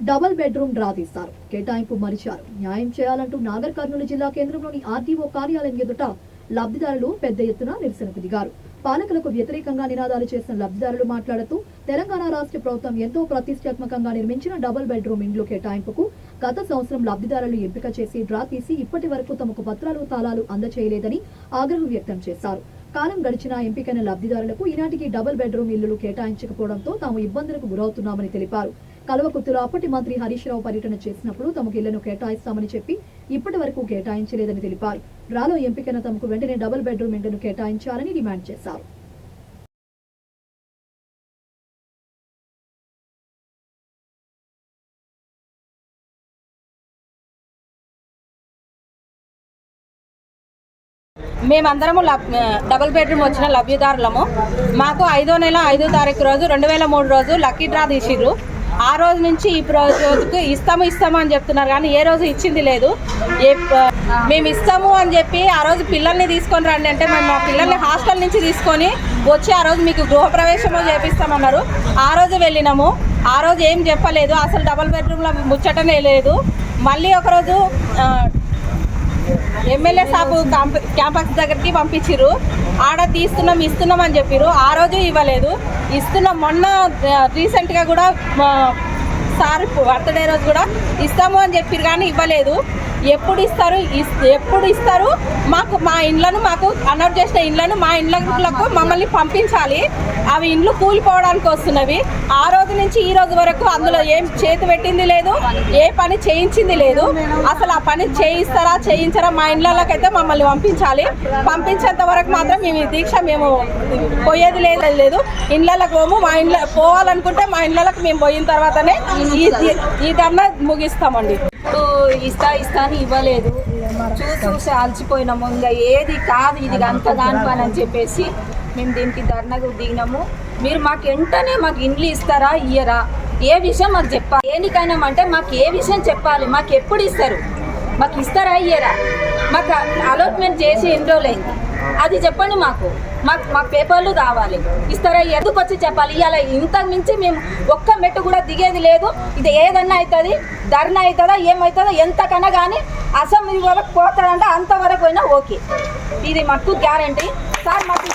Double bedroom draw తీస్తారు, కేటాయింపు మరిచారు. న్యాయం చేయాలంటూ నాగర్ కర్నూలు జిల్లా కేంద్రంలోని ఆర్డీఓ కార్యాలయం ఎదుట లబ్ధిదారులు పెద్ద ఎత్తున నిరసనకు దిగారు. పాలకులకు వ్యతిరేకంగా నినాదాలు చేసిన లబ్ధిదారులు మాట్లాడుతూ తెలంగాణ రాష్ట్ర ప్రభుత్వం ఎంతో ప్రతిష్టాత్మకంగా నిర్మించిన డబుల్ బెడ్రూమ్ ఇండ్లు కేటాయింపుకు గత సంవత్సరం లబ్ధిదారులు ఎంపిక చేసి డ్రా తీసి ఇప్పటి వరకు తమకు పత్రాలు తాళాలు అందచేయలేదని ఆగ్రహం వ్యక్తం చేశారు. కాలం గడిచిన ఎంపికైన లబ్ధిదారులకు ఈనాటికి డబుల్ బెడ్రూమ్ ఇళ్లు కేటాయించకపోవడంతో తాము ఇబ్బందులకు గురవుతున్నామని తెలిపారు. కల్వకుర్తిలో అప్పటి మంత్రి హరీష్ రావు పర్యటన చేసినప్పుడు తమకు ఇళ్లను కేటాయిస్తామని చెప్పి ఇప్పటి వరకు కేటాయించలేదని తెలిపారు. డ్రాలో ఎంపికైన తమకు వెంటనే డబుల్ బెడ్రూమ్ ఇళ్లను కేటాయించాలని డిమాండ్ చేశారు. మేమందరము డబుల్ బెడ్రూమ్ వచ్చిన లబ్ధిదారులము. మాకు 5వ నెల 5వ తారీఖు రోజు 2003 రోజు లక్కీ డ్రా తీసిర్రు. ఆ రోజు నుంచి ఈ రోజుకు ఇస్తాము అని చెప్తున్నారు, కానీ ఏ రోజు ఇచ్చింది లేదు. మేము ఇస్తాము అని చెప్పి ఆ రోజు పిల్లల్ని తీసుకొని రండి అంటే మేము మా పిల్లల్ని హాస్టల్ నుంచి తీసుకొని వచ్చి ఆ రోజు మీకు గృహప్రవేశము చేపిస్తామన్నారు. ఆ రోజు వెళ్ళినాము. ఆ రోజు ఏం చెప్పలేదు, అసలు డబుల్ బెడ్రూమ్లో ముచ్చటనే లేదు. మళ్ళీ ఒకరోజు ఎమ్మెల్యే సాబు క్యాంపస్ దగ్గరికి పంపించారు. ఆడ ఇస్తున్నాం అని చెప్పారు. ఆ రోజు ఇవ్వలేదు. ఇస్తున్నాం. మొన్న రీసెంట్గా కూడా సార్ బర్త్డే రోజు కూడా ఇస్తాము అని చెప్పారు, కానీ ఇవ్వలేదు. ఎప్పుడు ఇస్తారు మాకు మా ఇండ్లను మాకు అనౌట్ చేసిన ఇండ్లను మా ఇండ్లకు మమ్మల్ని పంపించాలి. అవి ఇండ్లు కూలిపోవడానికి వస్తున్నవి. ఆ రోజు నుంచి ఈ రోజు వరకు అందులో ఏం చేతి పెట్టింది లేదు, ఏ పని చేయించింది లేదు. అసలు ఆ పని చేయించరా మా ఇండ్లకైతే మమ్మల్ని పంపించాలి. పంపించేంత వరకు మాత్రం మేము ఈ దీక్ష మేము పోయేది లేదు. ఇండ్లకు పోము. మా ఇండ్ల పోవాలనుకుంటే మా ఇండ్లకు మేము పోయిన తర్వాతనే ఈ ధర్నా ముగిస్తామండి. ఇస్తా అని ఇవ్వలేదు. చూసి అలసిపోయినాము. ఇంకా ఏది కాదు ఇది అంత దాని పని అని చెప్పేసి మేము దీనికి ధర్నాకు దిగినాము. మీరు మాకు వెంటనే మాకు ఇండ్లు ఇస్తారా ఇయ్యరా, ఏ విషయం మాకు చెప్పాలి. దేనికైనా అంటే మాకు ఏ విషయం చెప్పాలి, మాకు ఎప్పుడు ఇస్తారు, మాకు ఇస్తారా ఇయ్యరా, మాకు అలాట్మెంట్ చేసి ఎన్ని రోజులైంది అది చెప్పండి. మాకు పేపర్లు కావాలి. ఇస్తారా ఎందుకు వచ్చి చెప్పాలి. ఇవాళ ఇంతకు మించి మేము ఒక్క మెట్టు కూడా దిగేది లేదు. ఇది ఏదన్నా అవుతుంది, ధర్నా అవుతుందా ఏమవుతుందో ఎంతకన్నా కానీ అసెంబ్లీ వరకు పోతాడంటే అంతవరకు అయినా ఓకే. ఇది మాకు గ్యారంటీ సార్. మాకు